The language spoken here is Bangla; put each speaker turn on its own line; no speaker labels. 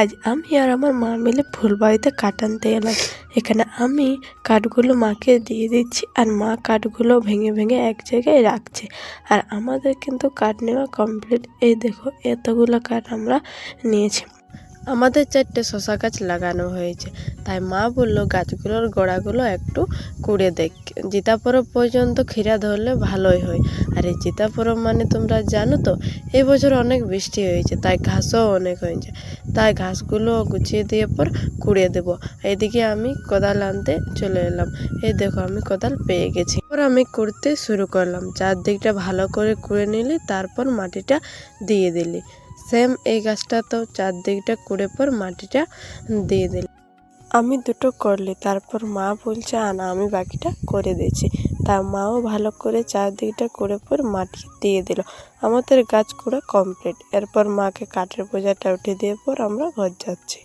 আজ আমি আর আমার মা মিলে ফুলবাড়িতে কাঠ আনতে এলাম। এখানে আমি কাঠগুলো মাকে দিয়ে দিচ্ছি আর মা কাঠগুলো ভেঙে ভেঙে এক জায়গায় রাখছে। আর আমাদের কিন্তু কাঠ নেওয়া কমপ্লিট। এই দেখো এতগুলো কাঠ আমরা নিয়েছি। আমাদের 4টে শশা গাছ লাগানো হয়েছে, তাই মা বলল গাছগুলোর গোড়াগুলো একটু কুড়ে দেখ, জিতাপরব পর্যন্ত ক্ষীরা ধরলে ভালোই হয়। আর এই জিতাপরব মানে তোমরা জানো তো, এবছর অনেক বৃষ্টি হয়েছে তাই ঘাসও অনেক হয়েছে, তাই ঘাসগুলো গুছিয়ে দিয়ে পর কুড়িয়ে দেব। এদিকে আমি কোদাল আনতে চলে এলাম। এই দেখো আমি কোদাল পেয়ে গেছি। এরপর আমি কুড়তে শুরু করলাম। চারদিকটা ভালো করে কুড়ে নিলি, তারপর মাটিটা দিয়ে দিলি। সেম এই গাছটা তো চারদিকটা কুড়ে পর মাটিটা দিয়ে দিলি। আমি দুটো করলি, তারপর মা বলছে আনা, আমি বাকিটা করে দিয়েছি। তা মাও ভালো করে চারদিকটা কুড়ে পর মাটি দিয়ে দিল। আমাদের গাছ কুড়া কমপ্লিট। এরপর মাকে কাঠের বোঝাটা উঠে দিয়ে পর আমরা ঘর যাচ্ছি।